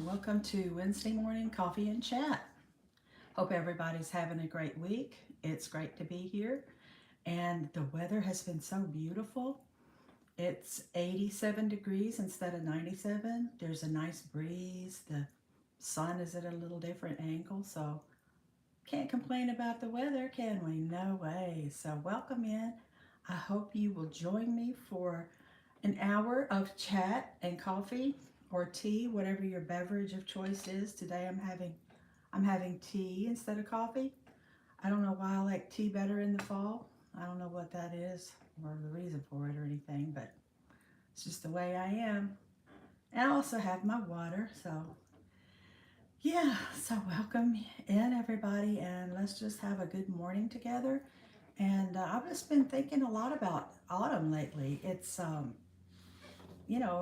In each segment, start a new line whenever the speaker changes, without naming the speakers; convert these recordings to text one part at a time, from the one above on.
Welcome to Wednesday morning coffee and chat. Hope everybody's having a great week. It's great to be here, and the weather has been so beautiful. It's 87 degrees instead of 97. There's a nice breeze. The sun is at a little different angle, so can't complain about the weather, can we? No way. So, welcome in. I hope you will join me for an hour of chat and coffee or tea, whatever your beverage of choice is. Today I'm having tea instead of coffee. I don't know why I like tea better in the fall. I don't know what that is or the reason for it or anything, but it's just the way I am. And I also have my water, so yeah, so welcome in everybody, and let's just have a good morning together. And I've just been thinking a lot about autumn lately.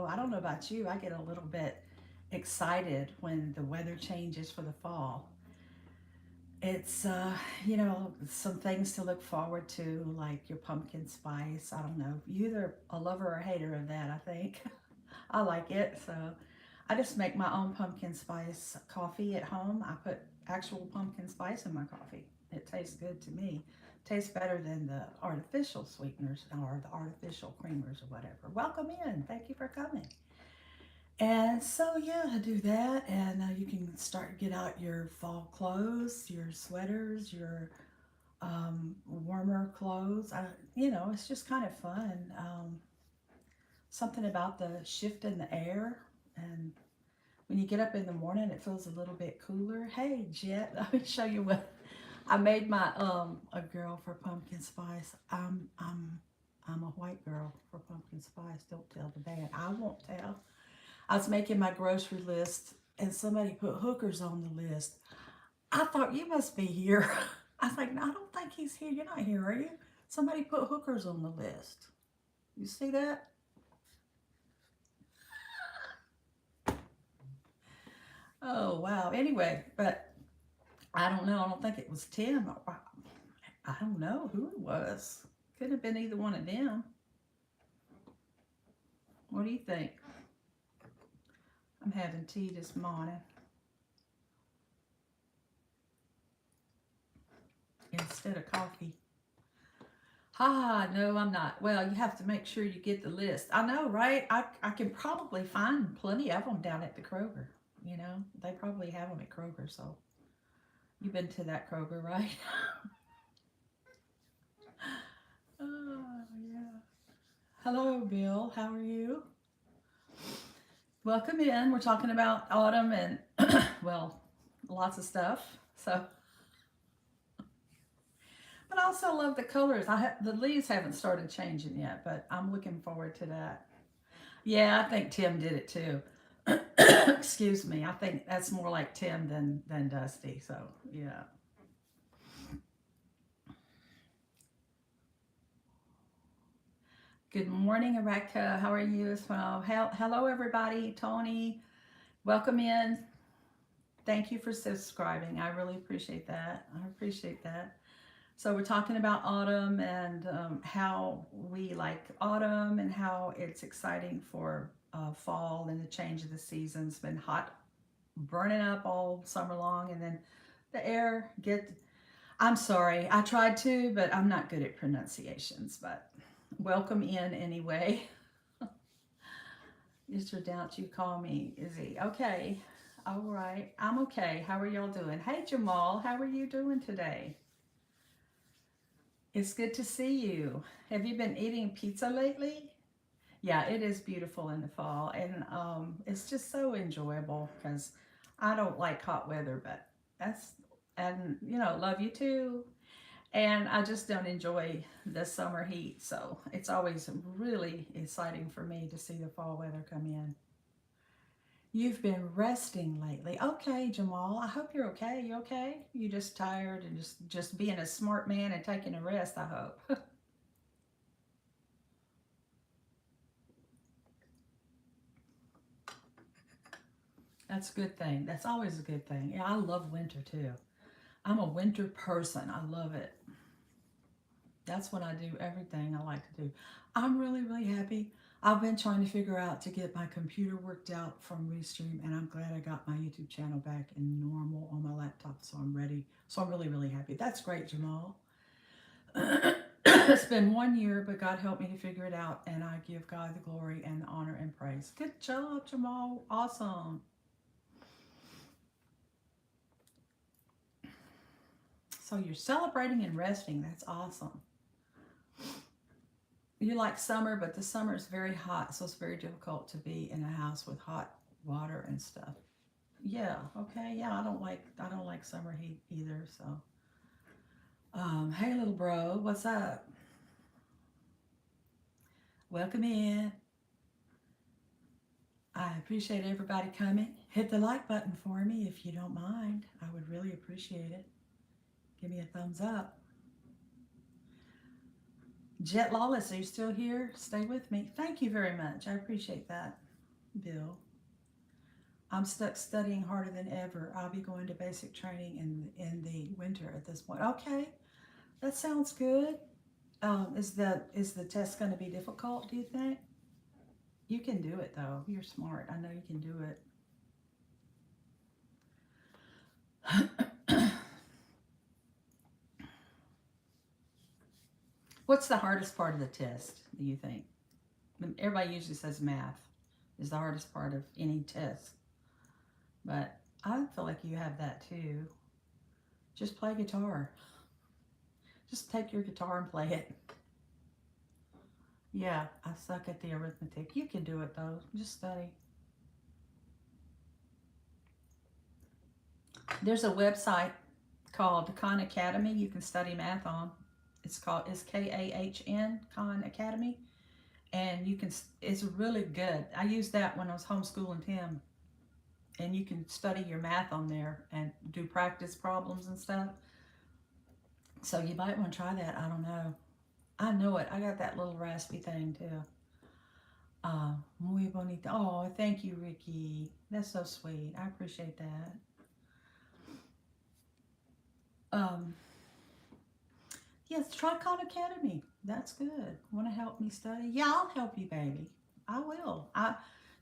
I don't know about you, I get a little bit excited when the weather changes for the fall. It's some things to look forward to, like your pumpkin spice. I don't know. You either a lover or a hater of that, I think. I like it. So I just make my own pumpkin spice coffee at home. I put actual pumpkin spice in my coffee. It tastes good to me. Tastes better than the artificial sweeteners or the artificial creamers or whatever. Welcome in. Thank you for coming. And so, yeah, I do that. And you can start to get out your fall clothes, your sweaters, your warmer clothes. It's just kind of fun. Something about the shift in the air. And when you get up in the morning, it feels a little bit cooler. Hey, Jet, let me show you what I made my a girl for pumpkin spice. I'm a white girl for pumpkin spice. Don't tell the band. I won't tell. I was making my grocery list and somebody put hookers on the list. I thought you must be here. I was like, no, I don't think he's here. You're not here, are you? Somebody put hookers on the list. You see that? Oh, wow. Anyway, but I don't know. I don't think it was Tim. I don't know who it was. Could have been either one of them. What do you think? I'm having tea this morning instead of coffee. Ah, no, I'm not. Well, you have to make sure you get the list. I know, right? I can probably find plenty of them down at the Kroger. They probably have them at Kroger. So you've been to that Kroger, right? Oh, yeah. Hello, Bill. How are you? Welcome in. We're talking about autumn and, well, lots of stuff. So, but I also love the colors. The leaves haven't started changing yet, but I'm looking forward to that. Yeah, I think Tim did it too. Excuse me. I think that's more like Tim than Dusty. So yeah. Good morning, Rebecca. How are you as well? Hello, everybody. Tony, welcome in. Thank you for subscribing. I really appreciate that. I appreciate that. So we're talking about autumn and how we like autumn and how it's exciting for fall and the change of the seasons. Been hot, burning up all summer long, and then the air get. I'm sorry, I tried to, but I'm not good at pronunciations. But welcome in anyway. Is your doubt you call me? Is he okay? All right, I'm okay. How are y'all doing? Hey Jamal, how are you doing today? It's good to see you. Have you been eating pizza lately? Yeah, it is beautiful in the fall, and it's just so enjoyable because I don't like hot weather, but that's and love you too. And I just don't enjoy the summer heat, so it's always really exciting for me to see the fall weather come in. You've been resting lately. Okay, Jamal. I hope you're okay. You okay? You just tired and just being a smart man and taking a rest, I hope. That's a good thing. That's always a good thing. Yeah, I love winter too. I'm a winter person. I love it. That's when I do everything I like to do. I'm really, really happy. I've been trying to figure out to get my computer worked out from Restream, and I'm glad I got my YouTube channel back in normal on my laptop, so I'm ready. So I'm really, really happy. That's great, Jamal. It's been 1 year, but God helped me to figure it out, and I give God the glory and the honor and praise. Good job, Jamal. Awesome. So you're celebrating and resting. That's awesome. You like summer, but the summer is very hot, so it's very difficult to be in a house with hot water and stuff. Yeah, okay. Yeah, I don't like summer heat either, so hey little bro, what's up? Welcome in. I appreciate everybody coming. Hit the like button for me if you don't mind. I would really appreciate it. Give me a thumbs up. Jet Lawless, are you still here? Stay with me. Thank you very much. I appreciate that, Bill. I'm stuck studying harder than ever. I'll be going to basic training in the winter at this point. Okay, that sounds good. Is the test going to be difficult? Do you think you can do it though? You're smart. I know you can do it. What's the hardest part of the test? Do you think? Everybody usually says math is the hardest part of any test, but I feel like you have that too. Just play guitar. Just take your guitar and play it. Yeah, I suck at the arithmetic. You can do it though. Just study. There's a website called Khan Academy you can study math on. It's KAHN Khan Academy, and you can it's really good. I used that when I was homeschooling Tim, and you can study your math on there and do practice problems and stuff. So you might want to try that. I don't know. I know it. I got that little raspy thing too. Muy bonito. Oh, thank you, Ricky. That's so sweet. I appreciate that. Um, yes, try Khan Academy. That's good. Want to help me study? Yeah, I'll help you, baby. I will.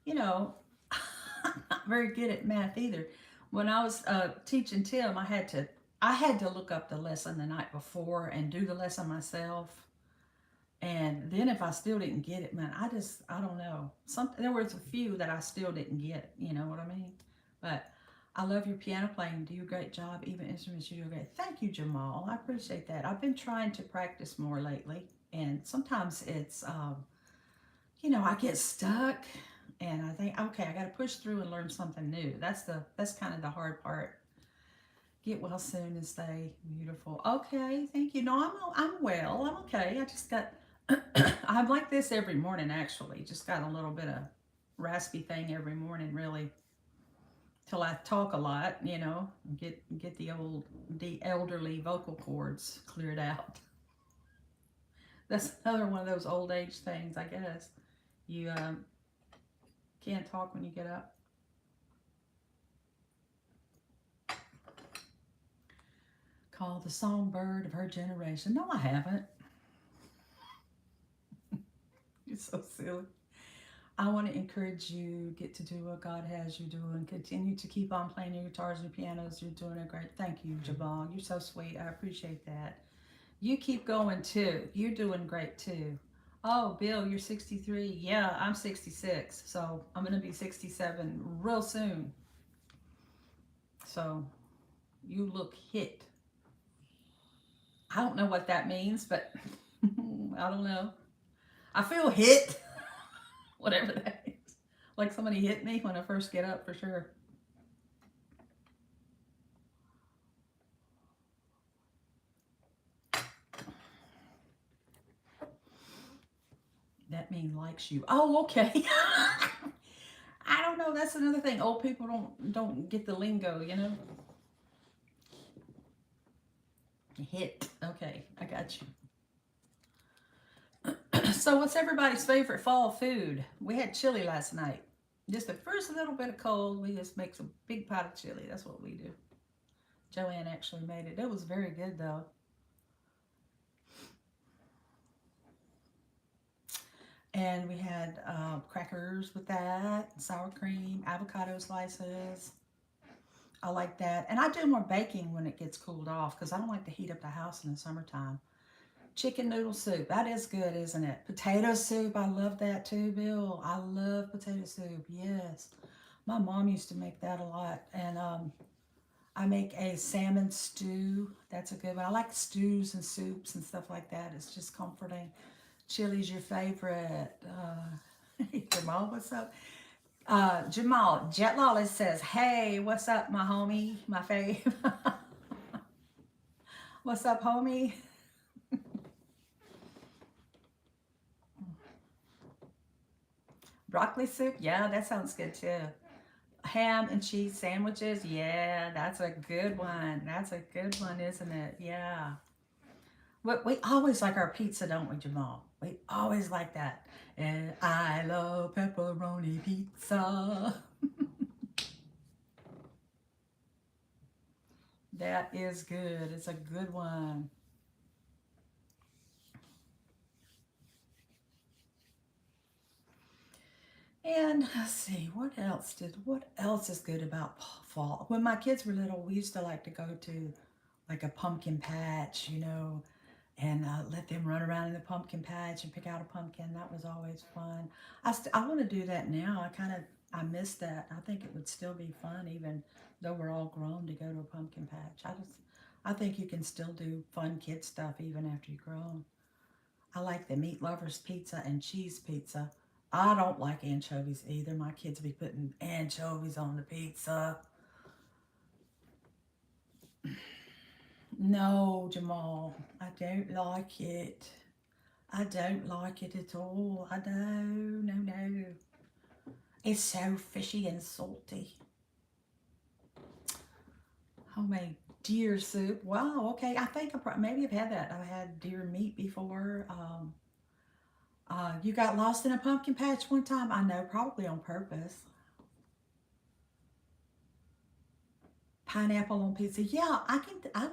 You know, I'm not very good at math either. When I was teaching Tim, I had to look up the lesson the night before and do the lesson myself. And then if I still didn't get it, man, I don't know. There was a few that I still didn't get. You know what I mean? But I love your piano playing. You do a great job. Even instruments, you do great. Thank you, Jamal. I appreciate that. I've been trying to practice more lately, and sometimes I get stuck, and I think, okay, I got to push through and learn something new. That's kind of the hard part. Get well soon and stay beautiful. Okay, thank you. No, I'm well. I'm okay. I just got I'm like this every morning actually. Just got a little bit of raspy thing every morning really till I talk a lot, get the elderly vocal cords cleared out. That's another one of those old age things, I guess. You can't talk when you get up. Called the songbird of her generation. No, I haven't. You're so silly. I want to encourage you, get to do what God has you doing. Continue to keep on playing your guitars and pianos. You're doing a great. Thank you, Jabal. You're so sweet. I appreciate that. You keep going too. You're doing great too. Oh, Bill, you're 63. Yeah, I'm 66. So I'm going to be 67 real soon. So you look hit. I don't know what that means, but I don't know. I feel hit. Whatever that is. Like somebody hit me when I first get up for sure. That mean likes you. Oh, okay. I don't know. That's another thing. Old people don't get the lingo, Hit. Okay, I got you. So, what's everybody's favorite fall food? We had chili last night. Just the first little bit of cold, we just make some big pot of chili. That's what we do. Joanne actually made it. It was very good though. And we had crackers with that, sour cream, avocado slices. I like that. And I do more baking when it gets cooled off because I don't like to heat up the house in the summertime. Chicken noodle soup. That is good, isn't it? Potato soup. I love that too, Bill. I love potato soup. Yes. My mom used to make that a lot. And I make a salmon stew. That's a good one. I like stews and soups and stuff like that. It's just comforting. Chili's your favorite. Jamal, what's up? Jamal, Jet Lawless says, hey, what's up, my homie? My fave. What's up, homie? Broccoli soup? Yeah, that sounds good too. Ham and cheese sandwiches? Yeah, that's a good one. That's a good one, isn't it? Yeah. We always like our pizza, don't we, Jamal? We always like that. And I love pepperoni pizza. That is good. It's a good one. And let's see, what else is good about fall? When my kids were little, we used to like to go to like a pumpkin patch, and let them run around in the pumpkin patch and pick out a pumpkin. That was always fun. I want to do that now. I miss that. I think it would still be fun even though we're all grown to go to a pumpkin patch. I think you can still do fun kid stuff even after you're grown. I like the meat lovers pizza and cheese pizza. I don't like anchovies either. My kids be putting anchovies on the pizza. No, Jamal, I don't like it. I don't like it at all. I know, no, no. It's so fishy and salty. Homemade deer soup. Wow, okay. I think maybe I've had that. I've had deer meat before. You got lost in a pumpkin patch one time? I know, probably on purpose. Pineapple on pizza. Yeah, I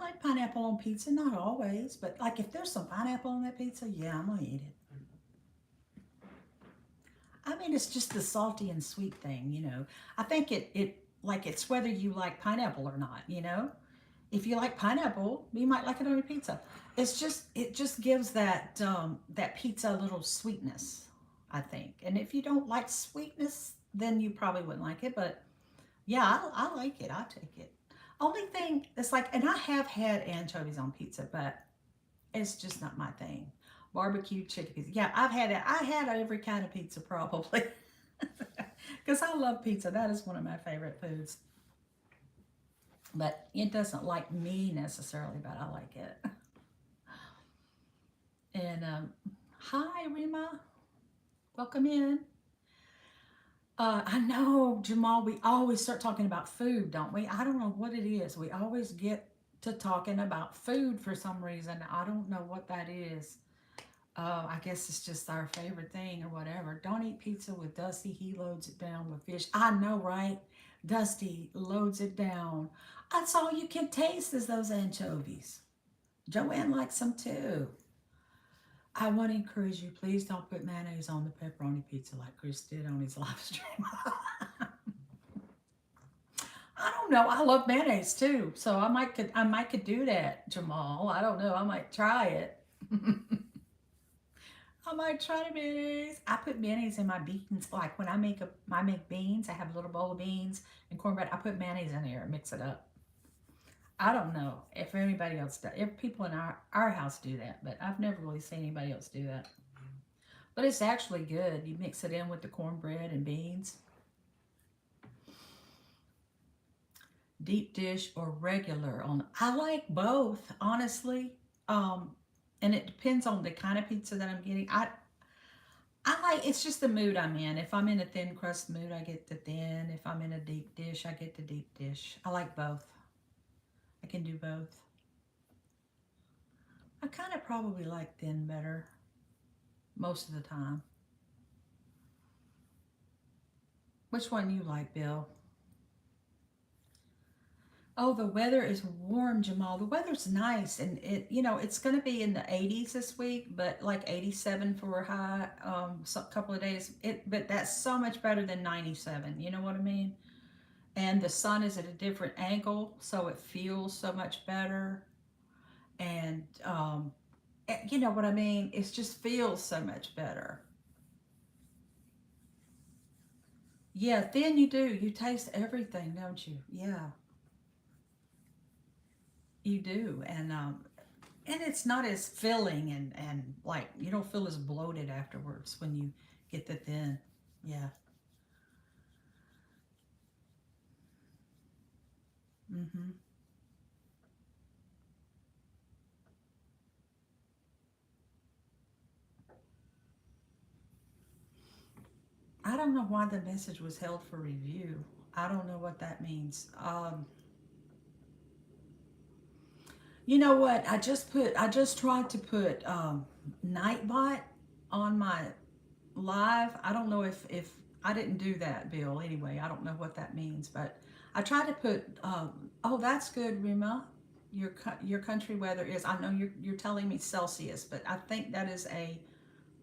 like pineapple on pizza. Not always, but like if there's some pineapple on that pizza, yeah, I'm gonna eat it. I mean, it's just the salty and sweet thing. I think it's whether you like pineapple or not. If you like pineapple, you might like it on your pizza. It just gives that pizza a little sweetness, I think. And if you don't like sweetness, then you probably wouldn't like it. But yeah, I like it. I take it. Only thing it's like, and I have had anchovies on pizza, but it's just not my thing. Barbecue chicken pizza. Yeah, I've had it. I had every kind of pizza probably. Because I love pizza. That is one of my favorite foods. But it doesn't like me necessarily, but I like it. And hi, Rima. Welcome in. I know, Jamal, we always start talking about food, don't we? I don't know what it is. We always get to talking about food for some reason. I don't know what that is. I guess it's just our favorite thing or whatever. Don't eat pizza with Dusty. He loads it down with fish. I know, right? Dusty loads it down. That's all you can taste is those anchovies. Joanne likes them too. I want to encourage you, please don't put mayonnaise on the pepperoni pizza like Chris did on his live stream. I don't know. I love mayonnaise too, so I might could do that, Jamal. I don't know. I might try it. I might try the mayonnaise. I put mayonnaise in my beans. Like when I make beans, I have a little bowl of beans and cornbread. I put mayonnaise in there and mix it up. I don't know if anybody else does. If people in our house do that, but I've never really seen anybody else do that. But it's actually good. You mix it in with the cornbread and beans. Deep dish or regular on. I like both, honestly. Um, and it depends on the kind of pizza that I'm getting. I like it's just the mood I'm in. If I'm in a thin crust mood, I get the thin. If I'm in a deep dish, I get the deep dish. I like both. I can do both. I kind of probably like thin better most of the time. Which one you like, Bill? Oh, the weather is warm, Jamal. The weather's nice, and it's going to be in the 80s this week, but like 87 for a high, so a couple of days. But that's so much better than 97. You know what I mean? And the sun is at a different angle, so it feels so much better. And you know what I mean? It just feels so much better. Yeah, then you do. You taste everything, don't you? Yeah, you do. And it's not as filling, and like you don't feel as bloated afterwards when you get the thin. Yeah. Mhm. I don't know why the message was held for review. I don't know what that means. You know what? I just tried to put Nightbot on my live. I don't know if I didn't do that, Bill. Anyway, I don't know what that means, but I tried to put. Oh, that's good, Rima. Your country weather is. I know you're telling me Celsius, but I think that is a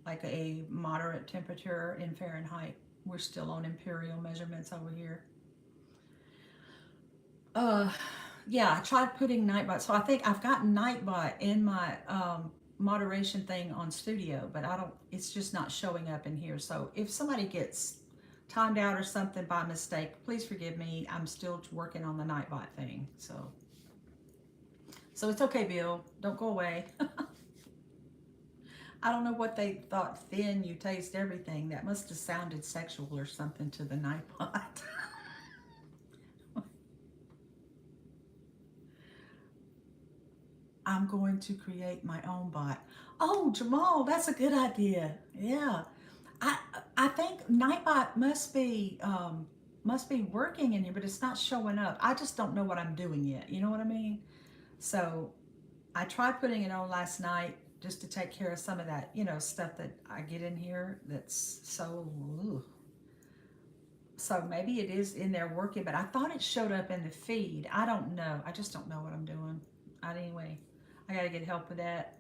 like a moderate temperature in Fahrenheit. We're still on imperial measurements over here. Uh, yeah, I tried putting Nightbot. So I think I've got Nightbot in my moderation thing on Studio, but I don't. It's just not showing up in here. So if somebody gets timed out or something by mistake, please forgive me. I'm still working on the Nightbot thing. So it's okay, Bill. Don't go away. I don't know what they thought. Thin, you taste everything. That must have sounded sexual or something to the Nightbot. I'm going to create my own bot. Oh, Jamal, that's a good idea. Yeah, I I think Nightbot must be working in here, but it's not showing up. I just don't know what I'm doing yet. You know what I mean? So I tried putting it on last night just to take care of some of that, stuff that I get in here that's so. Ugh. So maybe it is in there working, but I thought it showed up in the feed. I don't know. I just don't know what I'm doing. Anyway, I got to get help with that.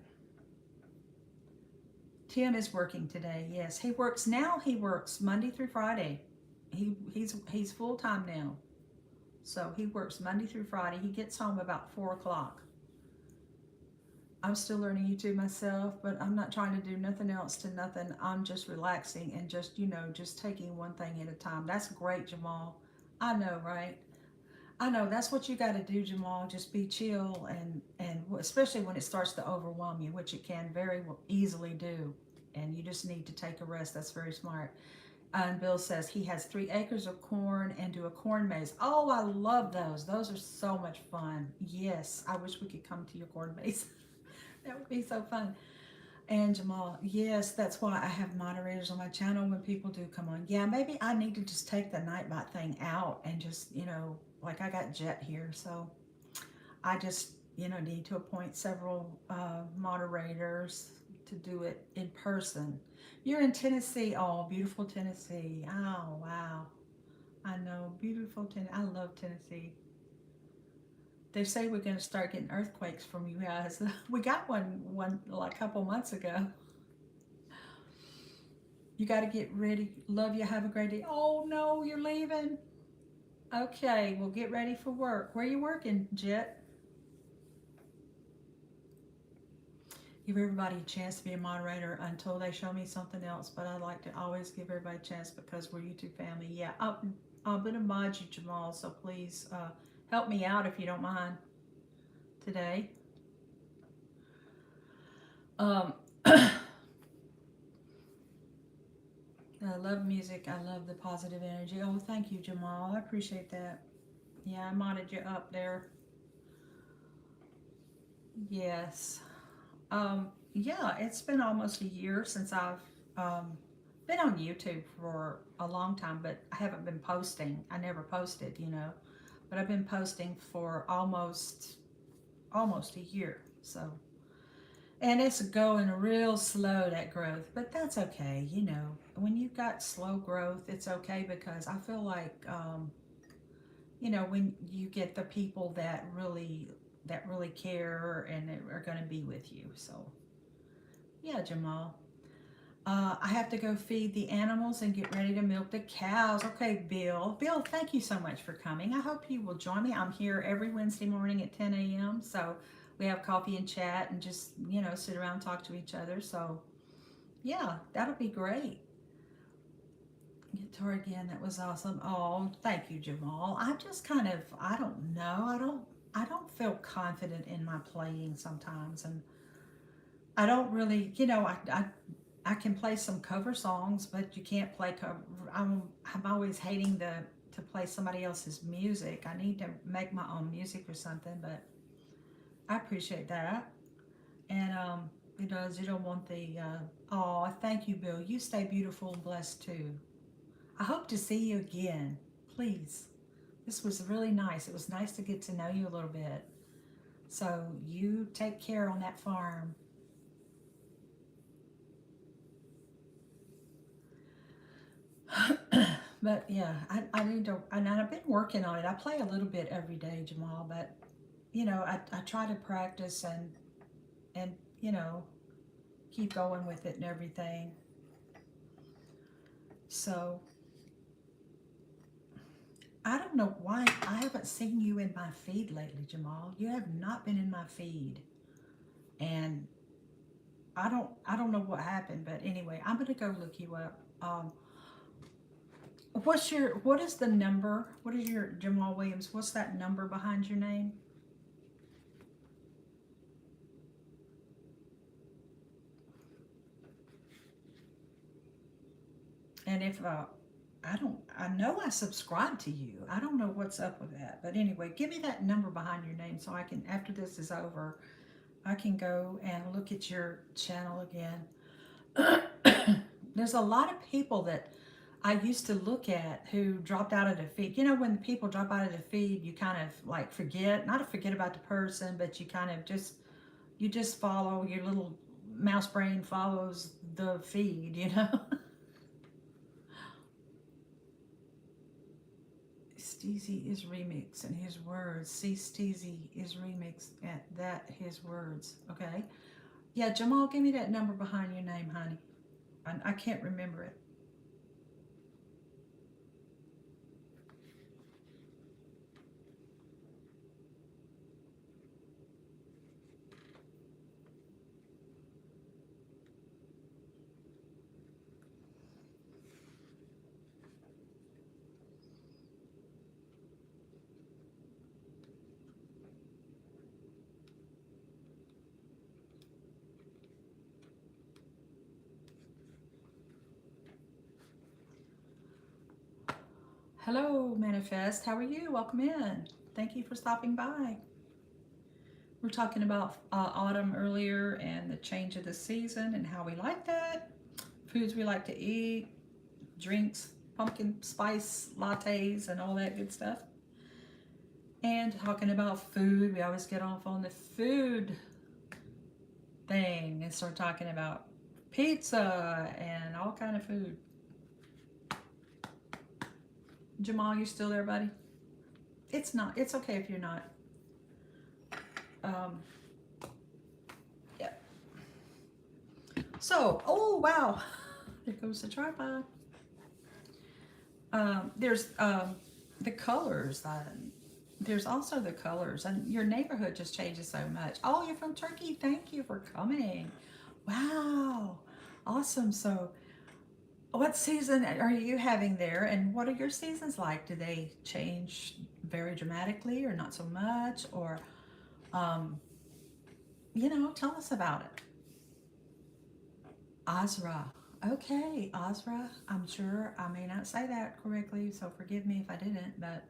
Tim is working today. Yes, he works now. He works Monday through Friday. He's full time now, so he works Monday through Friday. He gets home about 4 o'clock. I'm still learning YouTube myself, but I'm not trying to do nothing else to nothing. I'm just relaxing and just just taking one thing at a time. That's great, Jamal. I know, right? I know that's what you got to do, Jamal. Just be chill and especially when it starts to overwhelm you, which it can very easily do, and you just need to take a rest. That's very smart. And Bill says he has 3 acres of corn and do a corn maze. Oh, I love those. Those are so much fun. Yes, I wish we could come to your corn maze. That would be so fun. And Jamal, yes, that's why I have moderators on my channel when people do come on. Yeah, maybe I need to just take the Nightbot thing out and just, like I got Jet here. So I just, need to appoint several moderators to do it in person. You're in Tennessee. Oh, beautiful Tennessee. Oh, wow. I know. Beautiful Tennessee. I love Tennessee. They say we're going to start getting earthquakes from you guys. We got one like a couple months ago. You got to get ready. Love you. Have a great day. Oh no, you're leaving. Okay, well get ready for work. Where are you working, Jet? Give everybody a chance to be a moderator until they show me something else. But I like to always give everybody a chance because we're YouTube family. Yeah, I'm gonna mod you, Jamal. So please help me out if you don't mind today. Um, I love music. I love the positive energy. Oh, thank you, Jamal. I appreciate that. Yeah, I modded you up there. Yes. Yeah, it's been almost a year since I've um, been on YouTube for a long time, but I haven't been posting. I never posted, but I've been posting for almost a year. So, and it's going real slow, that growth, but that's okay. When you've got slow growth, it's okay because I feel like when you get the people that really care and are going to be with you. So yeah, Jamal. I have to go feed the animals and get ready to milk the cows. Okay, Bill. Bill, thank you so much for coming. I hope you will join me. I'm here every Wednesday morning at 10 a.m. So we have coffee and chat and just, sit around and talk to each other. So yeah, that'll be great. Guitar again, that was awesome. Oh, thank you, Jamal. I just kind of, I don't know. I don't feel confident in my playing sometimes, and I don't really, I can play some cover songs, but you can't play cover. I'm always hating to play somebody else's music. I need to make my own music or something, but I appreciate that. And it does. You don't want the. Oh, thank you, Bill. You stay beautiful and blessed too. I hope to see you again. Please. This was really nice. It was nice to get to know you a little bit. So you take care on that farm. But yeah, I need to, and I've been working on it. I play a little bit every day, Jamal, but I try to practice and you know, keep going with it and everything. So I don't know why I haven't seen you in my feed lately, Jamal. You have not been in my feed. And I don't know what happened, but anyway, I'm gonna go look you up. What is the number? What is your Jamal Williams? What's that number behind your name? And if I know I subscribe to you. I don't know what's up with that, but anyway, give me that number behind your name so I can, after this is over, I can go and look at your channel again. There's a lot of people that I used to look at who dropped out of the feed. When people drop out of the feed, you kind of like forget, not to forget about the person, but you kind of just follow your little mouse brain follows the feed. Steezy is remix and his words. See, Steezy is remix at that his words. Okay. Yeah, Jamal, give me that number behind your name, honey. I can't remember it. Hello, Manifest. How are you? Welcome in. Thank you for stopping by. We're talking about autumn earlier and the change of the season and how we like that, foods we like to eat, drinks, pumpkin spice lattes, and all that good stuff. And talking about food, we always get off on the food thing and start talking about pizza and all kind of food. Jamal, you still there, buddy? It's not. It's okay if you're not. Um, yeah. So, oh wow, there goes the tripod. There's the colors. There's also the colors, and your neighborhood just changes so much. Oh, you're from Turkey. Thank you for coming. Wow, awesome. So, what season are you having there, and what are your seasons like? Do they change very dramatically, or not so much, or um, tell us about it. Azra. Okay, Azra. I'm sure I may not say that correctly, so forgive me if I didn't, but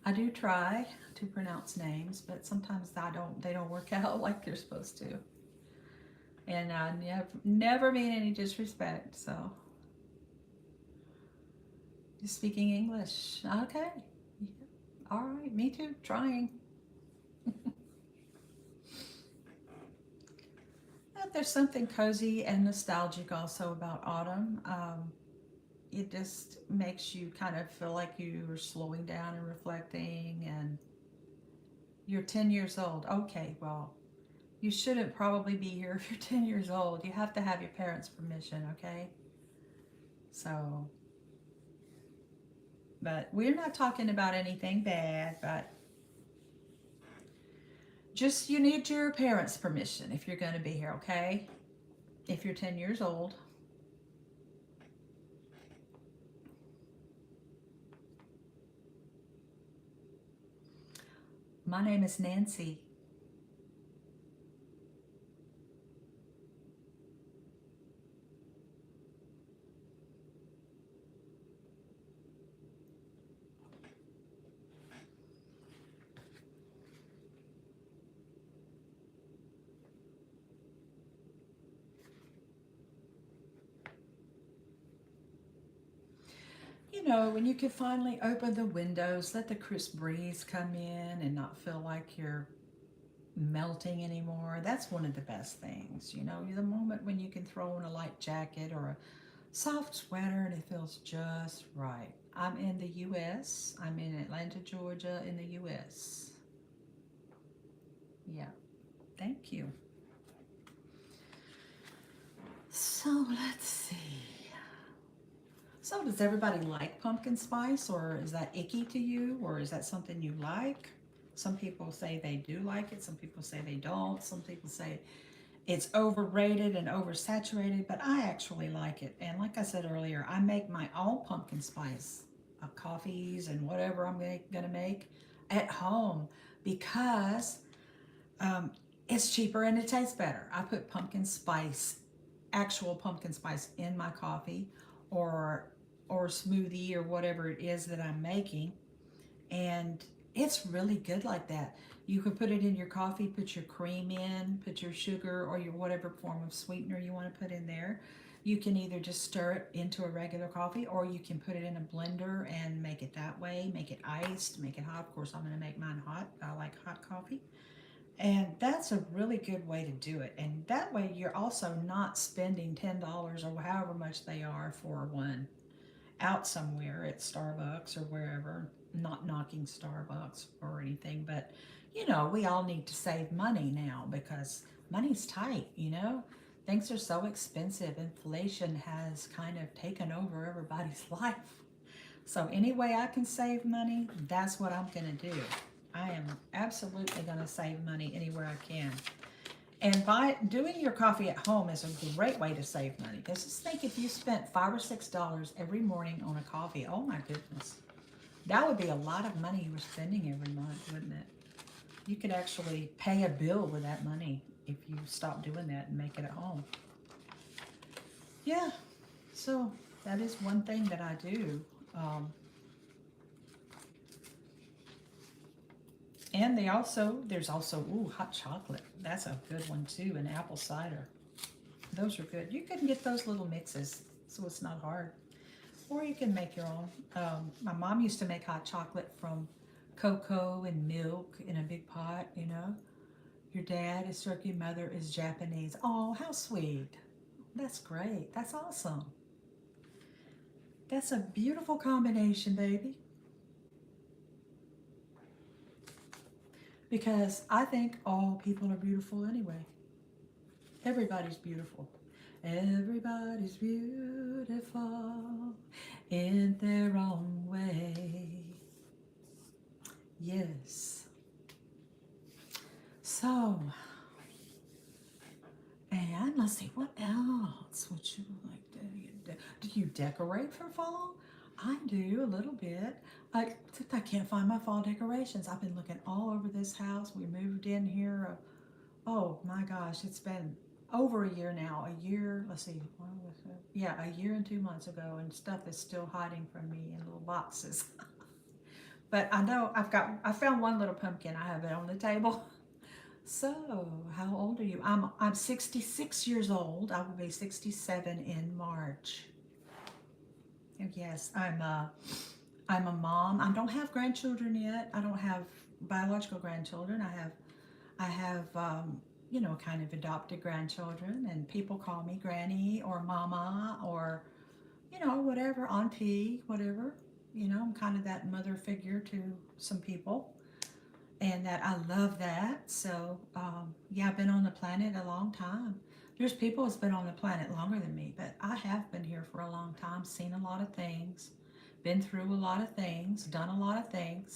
I do try to pronounce names, but sometimes they don't work out like they're supposed to. And I never mean any disrespect, so just speaking English. Okay. All right, me too, trying. There's something cozy and nostalgic also about autumn. it just makes you kind of feel like you're slowing down and reflecting, and you're 10 years old. Okay, well, you shouldn't probably be here if you're 10 years old. You have to have your parents' permission, okay? So, but we're not talking about anything bad, but just you need your parents' permission if you're going to be here, okay? If you're 10 years old. My name is Nancy. You know, when you can finally open the windows, let the crisp breeze come in and not feel like you're melting anymore, that's one of the best things. You know, the moment when you can throw on a light jacket or a soft sweater and it feels just right. I'm in the U.S., I'm in Atlanta, Georgia, in the U.S. Yeah, thank you. So let's see. So, does everybody like pumpkin spice, or is that icky to you, or is that something you like? Some people say they do like it, some people say they don't, some people say it's overrated and oversaturated, but I actually like it. And like I said earlier, I make my own pumpkin spice coffees and whatever I'm going to make at home because um, it's cheaper and it tastes better. I put pumpkin spice, actual pumpkin spice, in my coffee or smoothie or whatever it is that I'm making, and it's really good like that. You can put it in your coffee, put your cream in, put your sugar or your whatever form of sweetener you want to put in there. You can either just stir it into a regular coffee or you can put it in a blender and make it that way, make it iced, make it hot. Of course, I'm going to make mine hot. I like hot coffee. And that's a really good way to do it. And that way, you're also not spending $10 or however much they are for one out somewhere at Starbucks or wherever. Not knocking Starbucks or anything, but you know, we all need to save money now because money's tight, you know? Things are so expensive. Inflation has kind of taken over everybody's life. So, any way I can save money, that's what I'm going to do. I am absolutely going to save money anywhere I can. And by doing your coffee at home is a great way to save money. Because just think if you spent $5 or $6 every morning on a coffee, oh my goodness. That would be a lot of money you were spending every month, wouldn't it? You could actually pay a bill with that money if you stop doing that and make it at home. Yeah, so that is one thing that I do. And there's also, ooh, hot chocolate. That's a good one too, and apple cider. Those are good. You can get those little mixes, so it's not hard. Or you can make your own. My mom used to make hot chocolate from cocoa and milk in a big pot, you know. Your dad is Turkey, your mother is Japanese. Oh, how sweet. That's great. That's awesome. That's a beautiful combination, baby. Because I think all people are beautiful anyway. Everybody's beautiful. Everybody's beautiful in their own way. Yes. So, and let's see, what else would you like to do? Do you decorate for fall? I do a little bit. I can't find my fall decorations. I've been looking all over this house. We moved in here. Oh my gosh, it's been over a year now. A year, let's see, what was it? Yeah, a year and 2 months ago, and stuff is still hiding from me in little boxes. But I know I found one little pumpkin. I have it on the table. So, how old are you? I'm 66 years old. I will be 67 in March. Yes, I'm a mom. I don't have grandchildren yet. I don't have biological grandchildren. I have you know, kind of adopted grandchildren, and people call me Granny or Mama or whatever, auntie, whatever. I'm kind of that mother figure to some people, and that I love that. So, yeah, I've been on the planet a long time. There's people that's been on the planet longer than me, but I have been here for a long time, seen a lot of things, been through a lot of things, done a lot of things.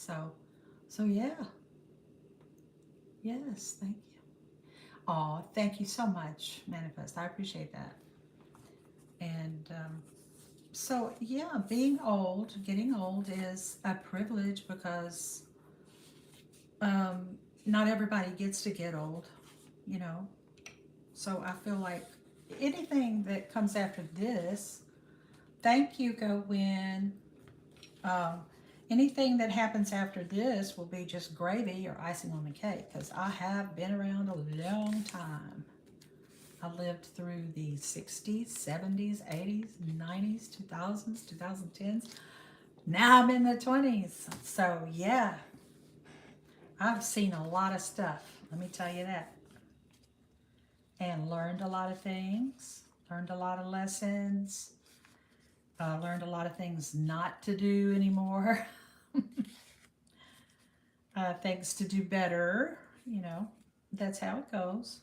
So yeah, yes, thank you. Oh, thank you so much, Manifest. I appreciate that. And so, yeah, being old, getting old is a privilege because um, not everybody gets to get old, you know. So I feel like anything that comes after this, thank you, Go Win. Um, Anything that happens after this will be just gravy or icing on the cake because I have been around a long time. I lived through the 60s, 70s, 80s, 90s, 2000s, 2010s. Now I'm in the 20s. So, yeah, I've seen a lot of stuff. Let me tell you that. And learned a lot of things, learned a lot of lessons, learned a lot of things not to do anymore, things to do better. You know, that's how it goes.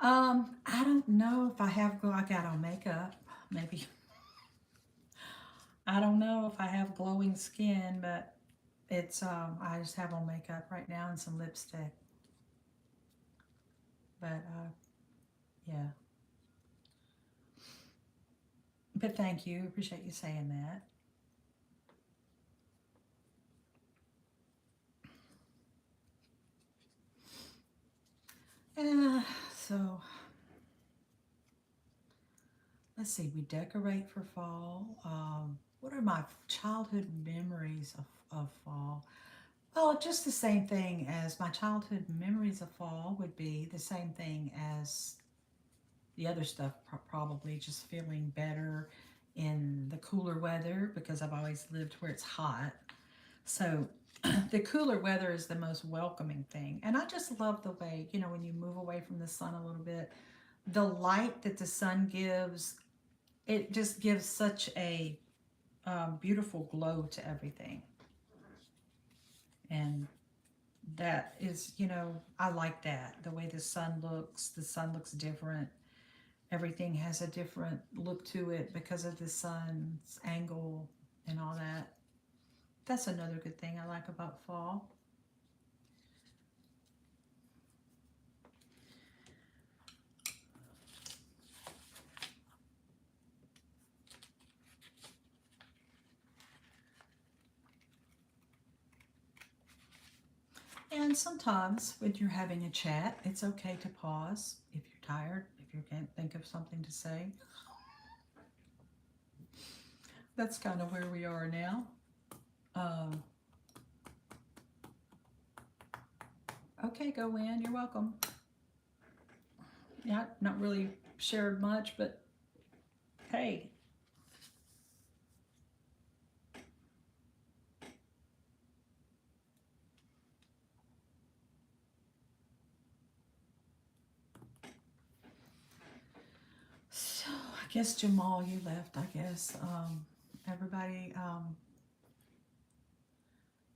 I don't know if I have, I got on makeup, maybe. I don't know if I have glowing skin, but I just have on makeup right now and some lipstick. But yeah, but thank you. Appreciate you saying that. Yeah, so let's see. We decorate for fall. What are my childhood memories of fall? Well, just the same thing as my childhood memories of fall would be the same thing as the other stuff, probably just feeling better in the cooler weather because I've always lived where it's hot. So the cooler weather is the most welcoming thing. And I just love the way, when you move away from the sun a little bit, the light that the sun gives, it just gives such a beautiful glow to everything. And that is, I like that. The way the sun looks different. Everything has a different look to it because of the sun's angle and all that. That's another good thing I like about fall. And sometimes when you're having a chat, it's okay to pause if you're tired, if you can't think of something to say. That's kind of where we are now. Um, okay, go in. You're welcome. Yeah, not really shared much, but hey. So I guess Jamal, you left. I guess everybody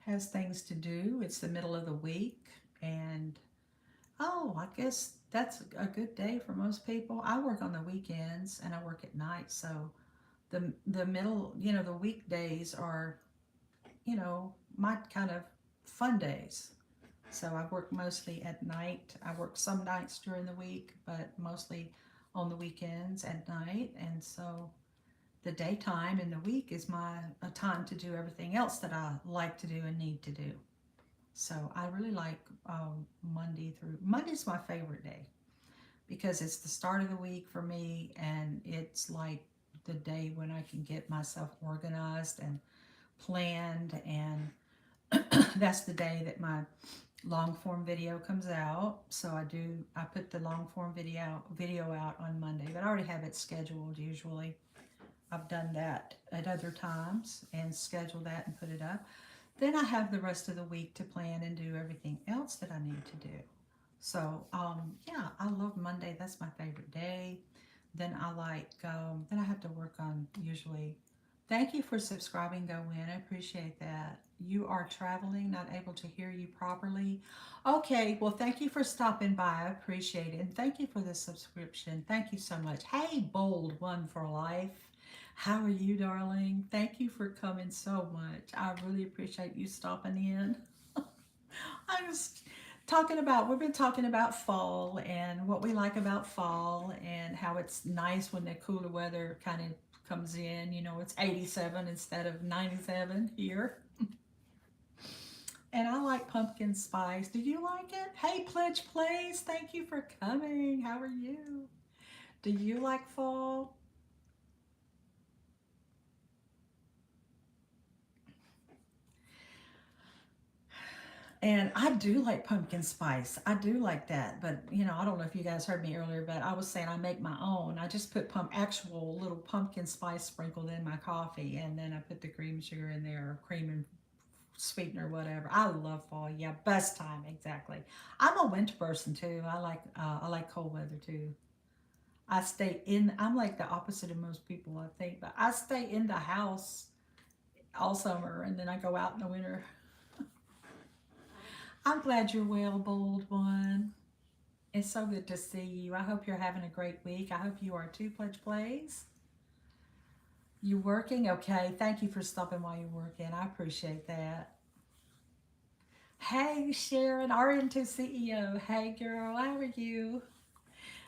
has things to do. It's the middle of the week, and oh, I guess that's a good day for most people. I work on the weekends and I work at night, so the middle, the weekdays are, my kind of fun days. So I work mostly at night. I work some nights during the week, but mostly on the weekends at night. And so the daytime in the week is my a time to do everything else that I like to do and need to do. So I really like Monday's my favorite day because it's the start of the week for me, and it's like the day when I can get myself organized and planned, and that's the day that my long form video comes out. So I put the long form video out on Monday, but I already have it scheduled usually. I've done that at other times and schedule that and put it up. Then I have the rest of the week to plan and do everything else that I need to do. So, yeah, I love Monday. That's my favorite day. Then I like, then I have to work on usually. Thank you for subscribing, Go In. I appreciate that. You are traveling, not able to hear you properly. Okay, well, thank you for stopping by. I appreciate it. And thank you for the subscription. Thank you so much. Hey, Bold One for Life. How are you, darling? Thank you for coming so much. I really appreciate you stopping in. I was we've been talking about fall and what we like about fall and how it's nice when the cooler weather kind of comes in. You know, it's 87 instead of 97 here. And I like pumpkin spice. Do you like it? Hey, Pledge Plays, thank you for coming. How are you? Do you like fall? And I do like pumpkin spice. I do like that. But, you know, I don't know if you guys heard me earlier, but I was saying I make my own. I just put actual little pumpkin spice sprinkled in my coffee, and then I put the cream sugar in there, or cream and sweetener, whatever. I love fall. Yeah, best time, exactly. I'm a winter person too. I like cold weather too. I'm like the opposite of most people, I think, but I stay in the house all summer and then I go out in the winter. I'm glad you're well, bold one. It's so good to see you. I hope you're having a great week. I hope you are too, Pledge Plays. You working? Okay. Thank you for stopping while you're working. I appreciate that. Hey, Sharon, RN2 CEO. Hey, girl, how are you?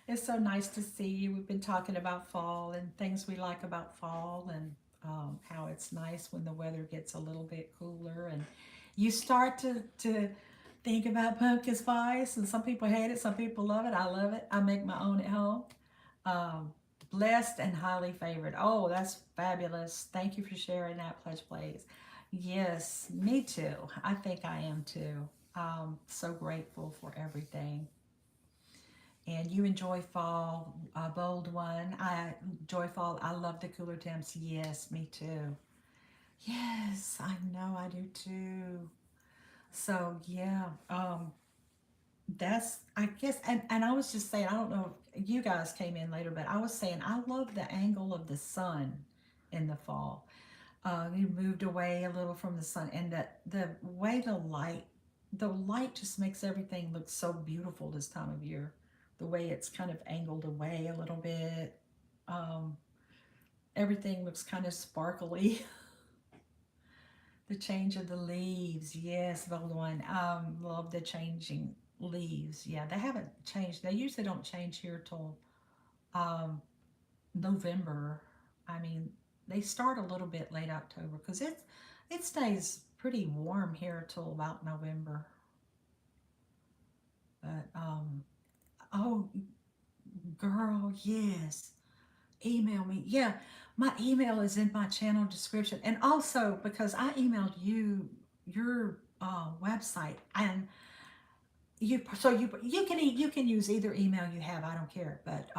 It's so nice to see you. We've been talking about fall and things we like about fall and how it's nice when the weather gets a little bit cooler and you start to think about pumpkin spice. And some people hate it, some people love it. I love it. I make my own at home. Um, Blessed and highly favored. Oh, that's fabulous. Thank you for sharing that, Pledge Plays. Yes, me too. I think I am too. So grateful for everything. And you enjoy fall, bold one. I enjoy fall. I love the cooler temps. Yes, me too. Yes, I know I do too. So yeah, that's I guess, and I was just saying, I don't know if you guys came in later, but I was saying I love the angle of the sun in the fall. You moved away a little from the sun, and the way the light just makes everything look so beautiful this time of year. The way it's kind of angled away a little bit. Um, Everything looks kind of sparkly. The change of the leaves, yes, Voldemort. Love the changing leaves. Yeah, they haven't changed. They usually don't change here till um, November. I mean, they start a little bit late October because it stays pretty warm here till about November. But oh, girl, yes, email me. Yeah, my email is in my channel description, and also because I emailed you your website and you can use either email you have. I don't care, but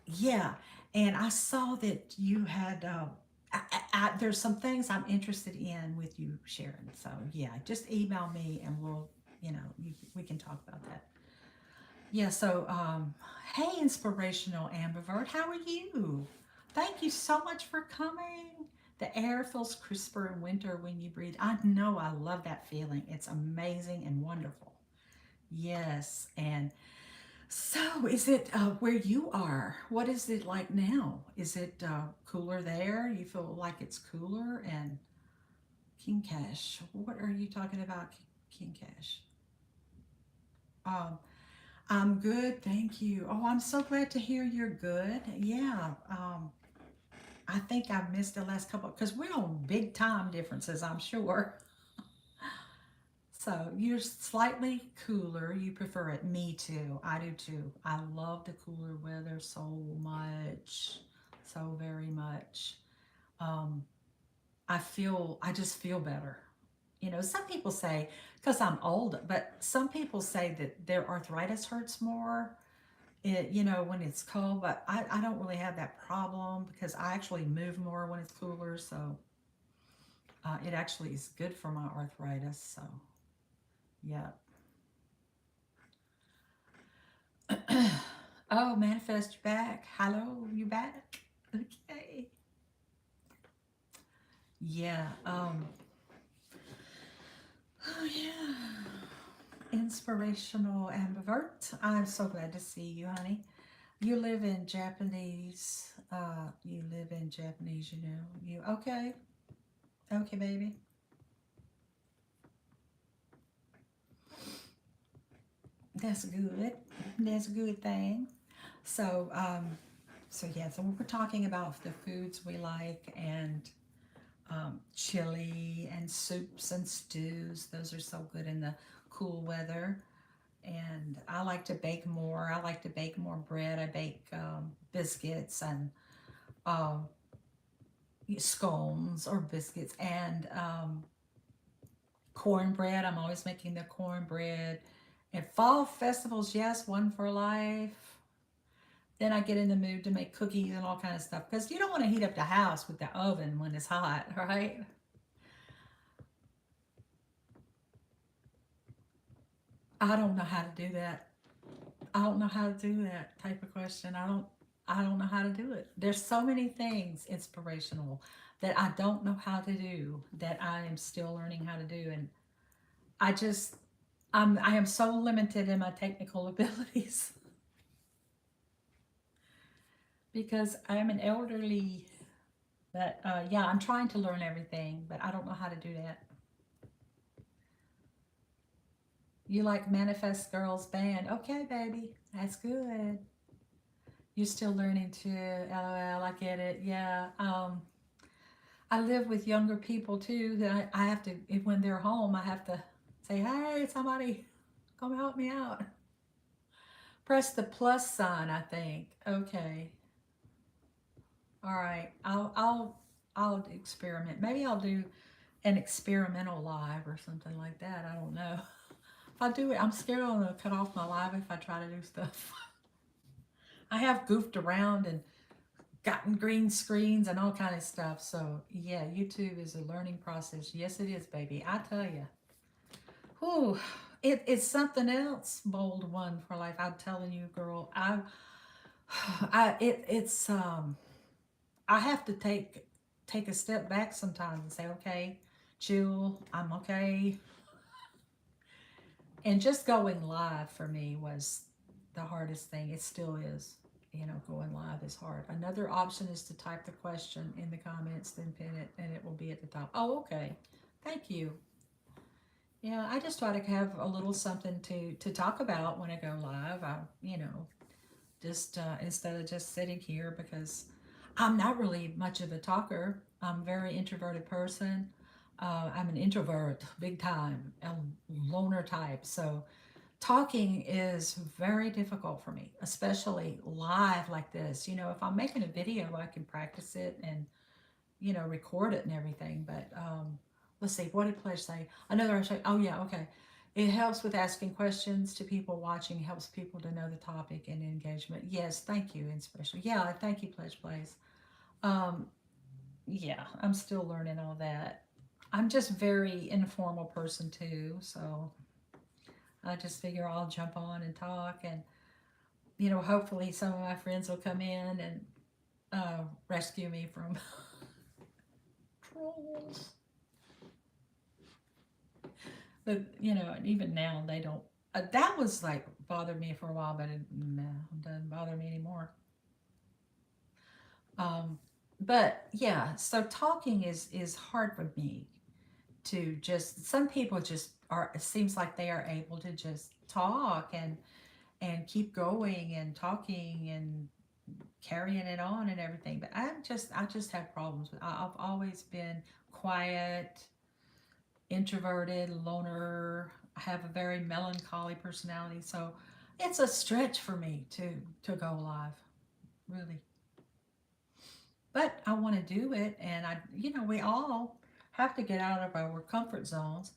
yeah, and I saw that you had. There's some things I'm interested in with you, Sharon. So yeah, just email me and we can talk about that. Yeah. So hey, inspirational ambivert, how are you? Thank you so much for coming. The air feels crisper in winter when you breathe. I know I love that feeling. It's amazing and wonderful. Yes, and so, is it where you are? What is it like now? Is it cooler there? You feel like it's cooler? And King Cash, what are you talking about, King Cash? Um, I'm good, thank you. Oh, I'm so glad to hear you're good. Yeah, I think I've missed the last couple because we're on big time differences, I'm sure. So you're slightly cooler. You prefer it. Me too. I do too. I love the cooler weather so much, so very much. Um, I just feel better. You know, some people say, because I'm old, but some people say that their arthritis hurts more, when it's cold, but I don't really have that problem because I actually move more when it's cooler. So it actually is good for my arthritis. So Yeah. Oh, manifest you back. Hello, you back? Okay. Yeah. Oh yeah. Inspirational ambivert. I'm so glad to see you, honey. You live in Japanese. You live in Japanese. You know. You okay? Okay, baby. That's good. That's a good thing. So, yeah. So we're talking about the foods we like and chili and soups and stews. Those are so good in the cool weather. And I like to bake more. I like to bake more bread. I bake biscuits and um, scones or biscuits and cornbread. I'm always making the cornbread. And fall festivals, yes, one for life. Then I get in the mood to make cookies and all kind of stuff because you don't want to heat up the house with the oven when it's hot, right? I don't know how to do that. I don't know how to do that type of question. I don't know how to do it. There's so many things inspirational that I don't know how to do that I am still learning how to do and I just I am so limited in my technical abilities because I am an elderly but yeah, I'm trying to learn everything, but I don't know how to do that. You like Manifest Girls Band. Okay, baby. That's good. You're still learning too. LOL, I get it. Yeah. I live with younger people too that I have to, if, when they're home, I have to say, hey, somebody come help me out. Press the plus sign, I think. Okay. All right. I'll experiment. Maybe I'll do an experimental live or something like that. I don't know. If I do it, I'm scared I'm gonna cut off my live if I try to do stuff. I have goofed around and gotten green screens and all kind of stuff. So yeah, YouTube is a learning process. Yes, it is, baby. I tell you. Whew, it's something else. Bold one for life. I'm telling you, girl. It's I have to take a step back sometimes and say, okay, chill. I'm okay. And just going live for me was the hardest thing. It still is. You know, going live is hard. Another option is to type the question in the comments, then pin it, and it will be at the top. Oh, okay. Thank you. Yeah, I just try to have a little something to talk about when I go live. Just instead of just sitting here because I'm not really much of a talker. I'm a very introverted person. I'm an introvert, big time, a loner type. So talking is very difficult for me, especially live like this. You know, if I'm making a video, I can practice it and record it and everything. But let's see, what did Pledge say? Another, oh yeah, okay. It helps with asking questions to people watching, helps people to know the topic and engagement. Yes, thank you, especially. Yeah, thank you, Pledge Plays. Um, yeah, I'm still learning all that. I'm just very informal person too, so I just figure I'll jump on and talk, and hopefully some of my friends will come in and rescue me from trolls. But even now they don't. That was like bothered me for a while, but it doesn't bother me anymore. Um, but yeah, so talking is hard for me to just. Some people just are. It seems like they are able to just talk and keep going and talking and carrying it on and everything. But I just have problems with. I've always been quiet, introverted, loner. I have a very melancholy personality, so it's a stretch for me to go live, really. But I want to do it, and we all have to get out of our comfort zones.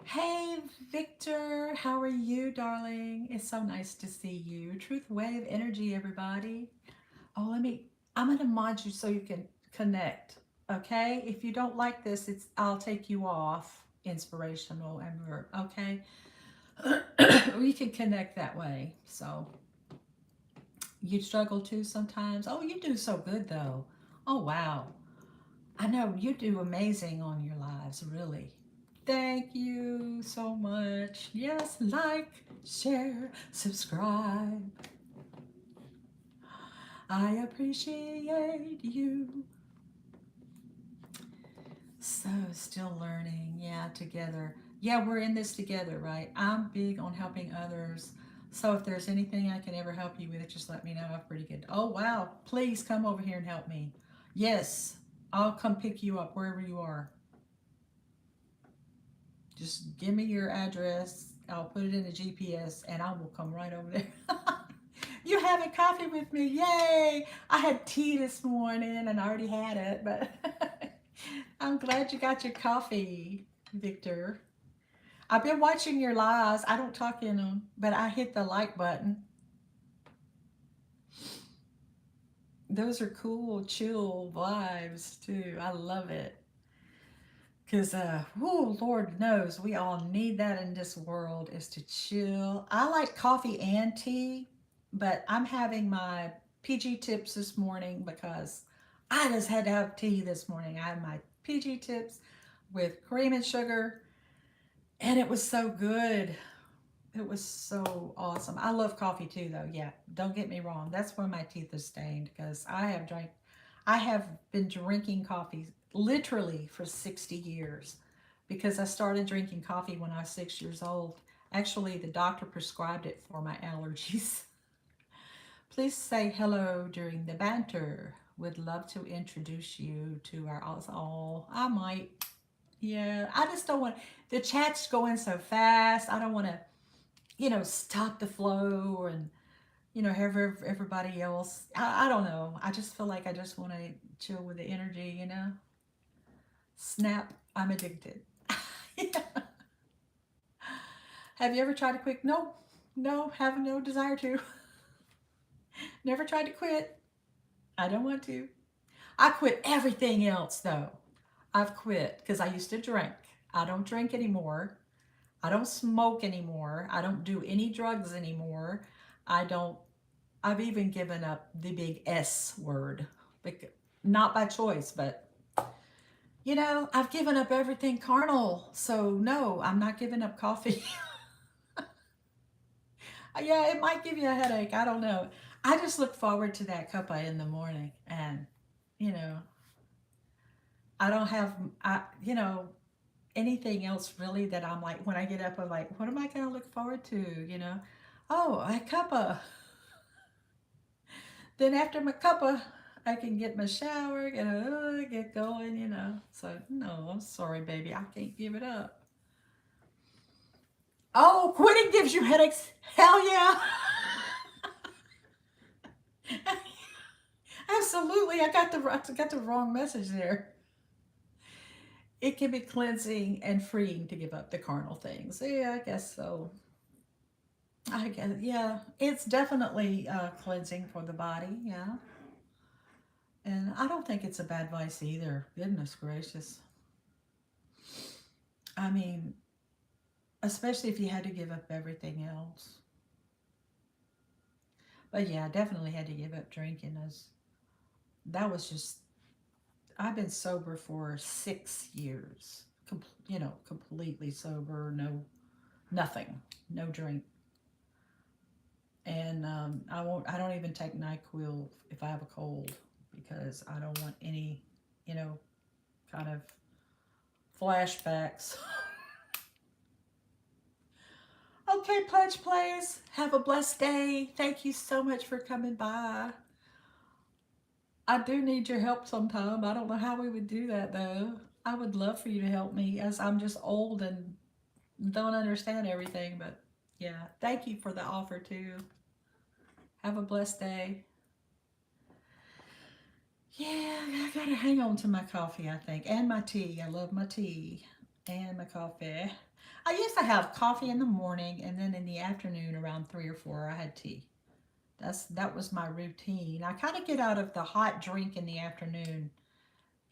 Hey, Victor, how are you, darling? It's so nice to see you. Truth Wave Energy, everybody. Oh, I'm gonna mod you so you can connect. Okay, if you don't like this, I'll take you off. inspirational and we're okay. We can connect that way. So you struggle too sometimes. Oh, you do so good though. Oh, wow. I know you do amazing on your lives, really. Thank you so much. Yes, like, share, subscribe. I appreciate you. So, still learning. Yeah, together. Yeah, we're in this together, right? I'm big on helping others. So, if there's anything I can ever help you with, just let me know. I'm pretty good. Oh, wow. Please come over here and help me. Yes, I'll come pick you up wherever you are. Just give me your address. I'll put it in the GPS and I will come right over there. You having coffee with me? Yay! I had tea this morning and I already had it, but I'm glad you got your coffee, Victor. I've been watching your lives. I don't talk in them, but I hit the like button. Those are cool, chill vibes too. I love it. Because, Lord knows we all need that in this world is to chill. I like coffee and tea, but I'm having my PG tips this morning because I just had to have tea this morning. I had my PG tips with cream and sugar, and it was so good. It was so awesome. I love coffee too, though. Yeah, don't get me wrong. That's where my teeth are stained because I have been drinking coffee literally for 60 years because I started drinking coffee when I was 6 years old. Actually, the doctor prescribed it for my allergies. Please say hello during the banter. Would love to introduce you to our. Oh, I might. Yeah, I just don't want the chat's going so fast. I don't want to, stop the flow and have everybody else. I don't know. I just feel like I just want to chill with the energy. Snap, I'm addicted. Yeah. Have you ever tried to quit? No, no, have no desire to. Never tried to quit. I don't want to. I quit everything else though. I've quit because I used to drink. I don't drink anymore. I don't smoke anymore. I don't do any drugs anymore. I don't I've even given up the big S word. Not by choice, but I've given up everything carnal. So no, I'm not giving up coffee. Yeah, it might give you a headache. I don't know. I just look forward to that cuppa in the morning and you know, I don't have anything else really that I'm like when I get up I'm like, what am I going to look forward to? Oh, a cuppa. Then after my cuppa, I can get my shower, get going. So no, I'm sorry, baby, I can't give it up. Oh, quitting gives you headaches. Hell yeah. Absolutely. I got the wrong message there. It can be cleansing and freeing to give up the carnal things. Yeah, I guess so. I guess yeah. It's definitely cleansing for the body. Yeah, and I don't think it's a bad vice either. Goodness gracious. I mean, especially if you had to give up everything else. But yeah, I definitely had to give up drinking. As that was just I've been sober for 6 years. Completely sober, no nothing, no drink, and I won't. I don't even take Nyquil if I have a cold because I don't want any, you know, kind of flashbacks. Okay, Pledge Plays, have a blessed day. Thank you so much for coming by. I do need your help sometime. I don't know how we would do that though. I would love for you to help me as I'm just old and don't understand everything, but yeah, thank you for the offer too. Have a blessed day. Yeah, I gotta hang on to my coffee, I think, and my tea. I love my tea and my coffee. I used to have coffee in the morning, and then in the afternoon, around 3 or 4, I had tea. That was my routine. I kind of get out of the hot drink in the afternoon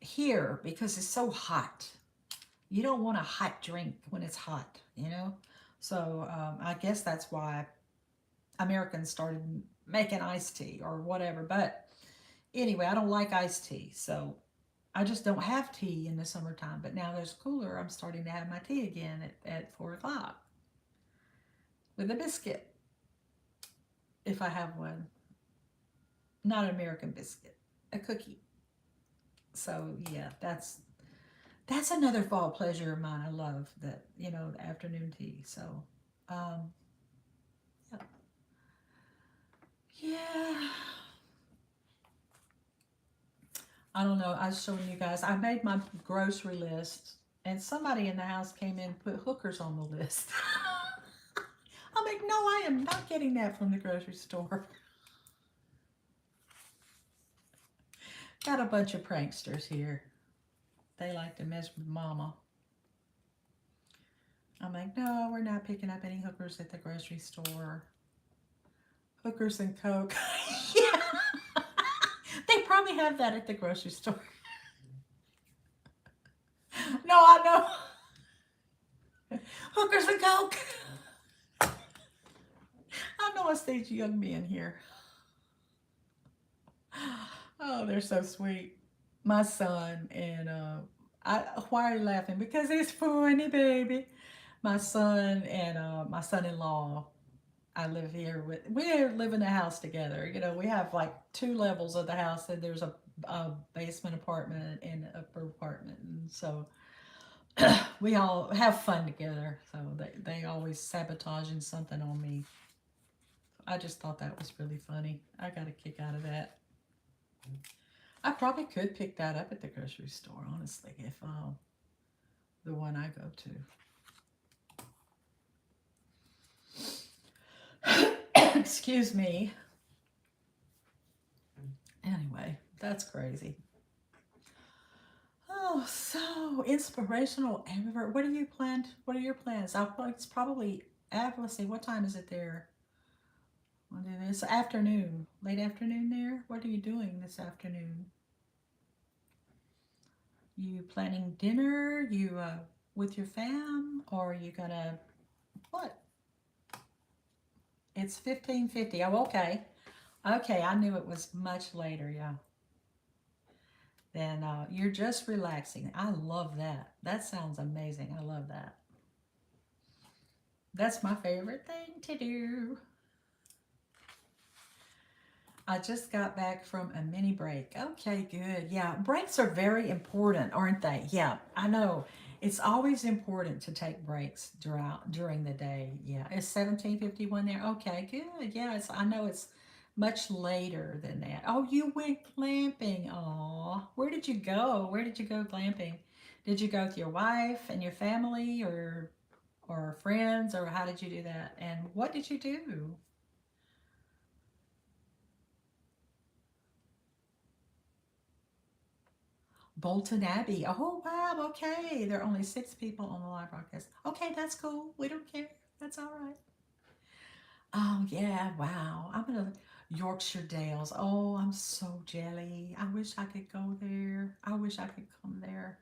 here because it's so hot. You don't want a hot drink when it's hot, you know? So I guess that's why Americans started making iced tea or whatever. But anyway, I don't like iced tea. So I just don't have tea in the summertime. But now there's cooler. I'm starting to have my tea again at 4 o'clock with a biscuit if I have one. Not an American biscuit, a cookie. So yeah, that's another fall pleasure of mine. I love that, the afternoon tea. So um, yeah. Yeah. I don't know. I was showing you guys. I made my grocery list, and somebody in the house came in and put hookers on the list. I'm like, no, I am not getting that from the grocery store. Got a bunch of pranksters here. They like to mess with mama. I'm like, no, we're not picking up any hookers at the grocery store. Hookers and Coke. Yeah. They probably have that at the grocery store. No, I know. Hookers and Coke. I know I stage young men here. Oh, they're so sweet. My son and why are you laughing? Because it's funny, baby. My son and my son-in-law. I live here with. We live in the house together. We have like two levels of the house, and there's a basement apartment and an upper apartment, and so we all have fun together. So they always sabotaging something on me. I just thought that was really funny. I got a kick out of that. I probably could pick that up at the grocery store, honestly, if the one I go to. Excuse me. Anyway, that's crazy. Oh, so inspirational. Ever? What are you planned? What are your plans? It's probably. Let's see. What time is it there? It's afternoon, late afternoon there. What are you doing this afternoon? You planning dinner? You with your fam, or are you gonna what? It's 15:50. Oh, okay. Okay, I knew it was much later. Yeah. Then you're just relaxing. I love that. That sounds amazing. I love that. That's my favorite thing to do. I just got back from a mini break. Okay, good. Yeah, breaks are very important, aren't they? Yeah, I know. It's always important to take breaks during the day. Yeah, it's 17:51 there. Okay, good. Yeah, I know it's much later than that. Oh, you went glamping. Aw, where did you go? Where did you go glamping? Did you go with your wife and your family, or friends, or how did you do that? And what did you do? Bolton Abbey. Oh, wow. Okay. There are only 6 people on the live broadcast. Okay, that's cool. We don't care. That's all right. Oh, yeah. Wow. I'm going to Yorkshire Dales. Oh, I'm so jelly. I wish I could go there. I wish I could come there.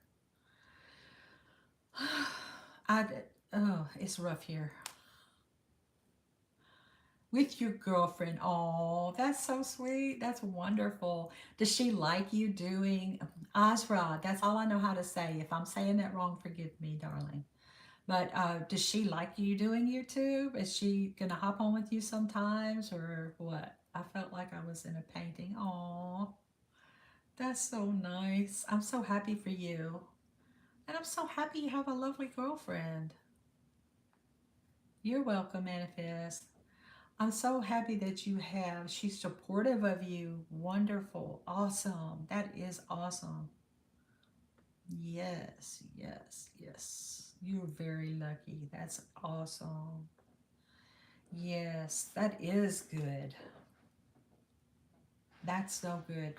I, oh, it's rough here. With your girlfriend. Oh, that's so sweet. That's wonderful. Does she like you doing Azra? That's all I know how to say. If I'm saying that wrong, forgive me, darling. But does she like you doing YouTube? Is she gonna hop on with you sometimes, or what? I felt like I was in a painting. Oh, that's so nice. I'm so happy for you, and I'm so happy you have a lovely girlfriend. You're welcome, Manifest. I'm so happy that you have. She's supportive of you. Wonderful. Awesome. That is awesome. Yes, yes, yes. You're very lucky. That's awesome. Yes, that is good. That's so good.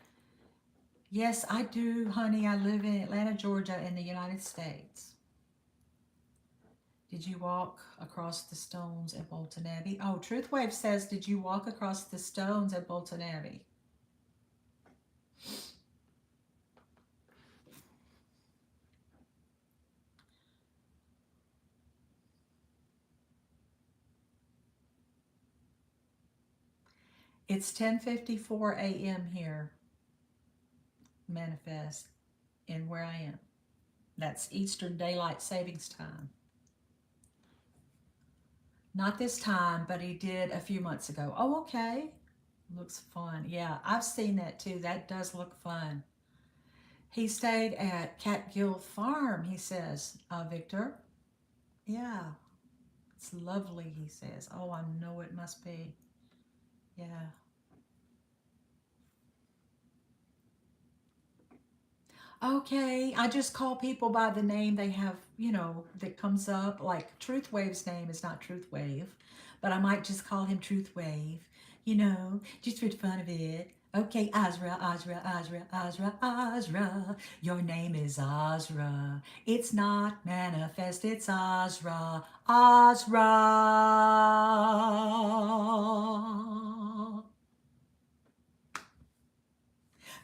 Yes, I do, honey. I live in Atlanta, Georgia, in the United States. Did you walk across the stones at Bolton Abbey? Oh, Truthwave says, did you walk across the stones at Bolton Abbey? It's 10:54 a.m. here, manifest, in where I am. That's Eastern Daylight Savings Time. Not this time, but he did a few months ago. Oh, okay. Looks fun. Yeah, I've seen that too. That does look fun. He stayed at Catgill Farm, he says, Victor. Yeah, it's lovely, he says. Oh, I know it must be. Yeah. Okay, I just call people by the name they have, that comes up. Like Truth Wave's name is not Truth Wave, but I might just call him Truth Wave, just for the fun of it. Okay, Azra, Azra, Azra, Azra, Azra. Your name is Azra. It's not manifest, it's Azra. Azra.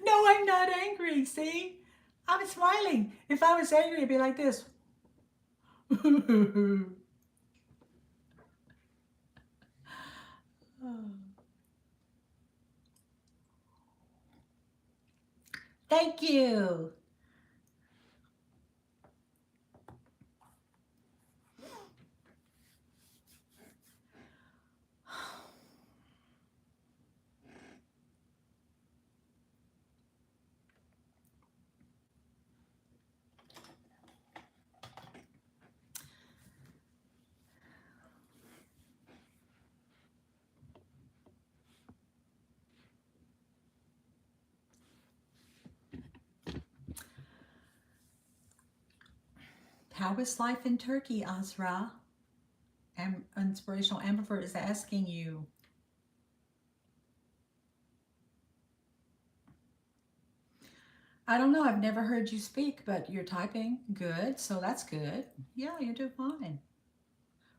No, I'm not angry. See? I'm smiling. If I was angry, it'd be like this. Thank you. How is life in Turkey, Azra? Inspirational Ambivert is asking you. I don't know. I've never heard you speak, but you're typing good, so that's good. Yeah, you do fine.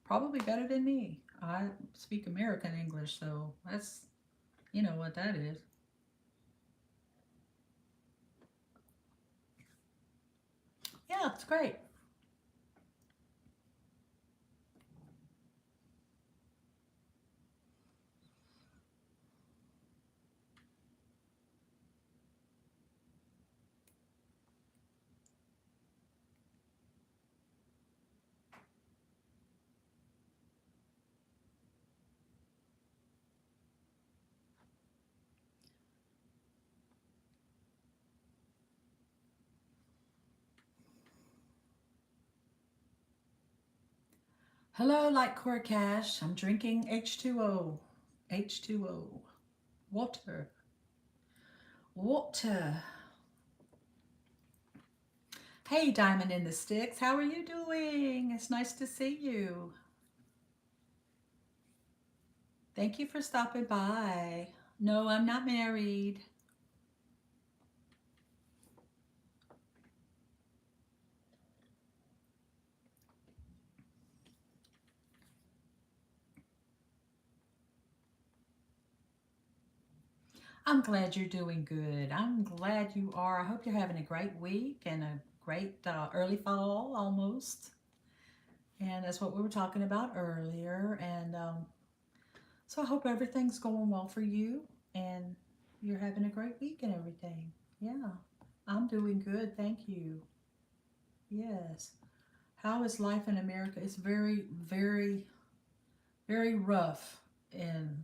Probably better than me. I speak American English, so that's, what that is. Yeah, it's great. Hello, Light Core Cash. I'm drinking H2O. H2O. Water. Water. Hey, Diamond in the Sticks. How are you doing? It's nice to see you. Thank you for stopping by. No, I'm not married. I'm glad you're doing good. I'm glad you are. I hope you're having a great week and a great early fall almost. And that's what we were talking about earlier. And so I hope everything's going well for you and you're having a great week and everything. Yeah, I'm doing good. Thank you. Yes. How is life in America? It's very, very, very rough. And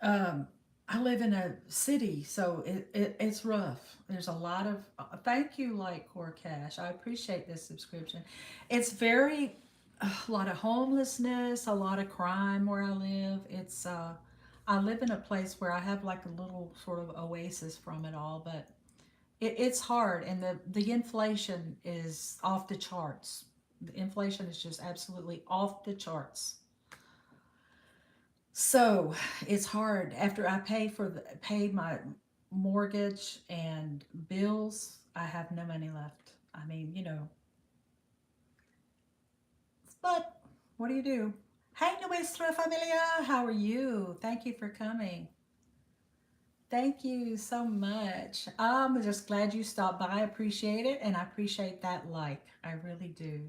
um, I live in a city, so it's rough. There's a lot of, thank you, like Core Cash. I appreciate this subscription. It's very, a lot of homelessness, a lot of crime where I live. I live in a place where I have like a little sort of oasis from it all, but it's hard, and the inflation is off the charts. The inflation is just absolutely off the charts. So it's hard after I pay my mortgage and bills. I have no money left. I mean, but what do you do? Hey, nuestra familia, how are you? Thank you for coming. Thank you so much. I'm just glad you stopped by. I appreciate it, and I appreciate that like. I really do.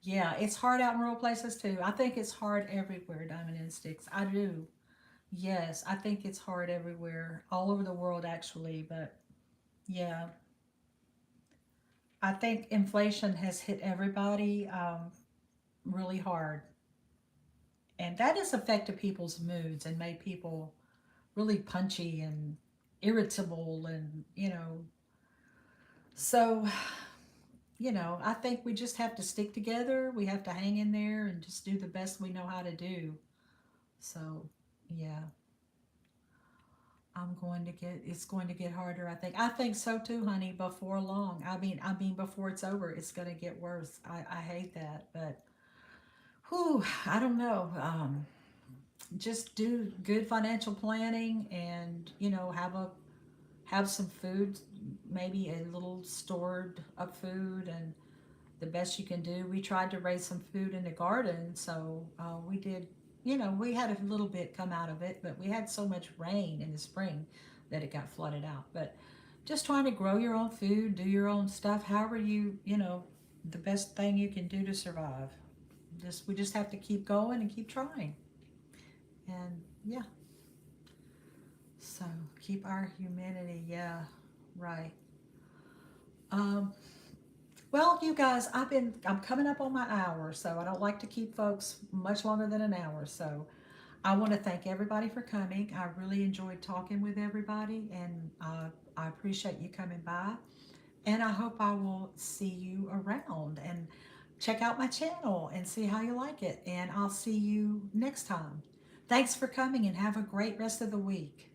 Yeah, it's hard out in rural places too. I think it's hard everywhere, Diamond and Sticks. I do. Yes, I think it's hard everywhere, all over the world actually, but yeah, I think inflation has hit everybody really hard. And that has affected people's moods and made people really punchy and irritable and, so, I think we just have to stick together. We have to hang in there and just do the best we know how to do. So, yeah, it's going to get harder, I think. I think so too, honey, before long. I mean before it's over, it's going to get worse. I hate that, but whew, I don't know. Just do good financial planning and, have some food, maybe a little stored up food and the best you can do. We tried to raise some food in the garden, so we did. We had a little bit come out of it, but we had so much rain in the spring that it got flooded out. But just trying to grow your own food, do your own stuff, however the best thing you can do to survive. We just have to keep going and keep trying, and yeah. So keep our humanity, yeah, right. Um, Well, you guys, I'm coming up on my hour, so I don't like to keep folks much longer than an hour. So I want to thank everybody for coming. I really enjoyed talking with everybody, and I appreciate you coming by. And I hope I will see you around and check out my channel and see how you like it. And I'll see you next time. Thanks for coming and have a great rest of the week.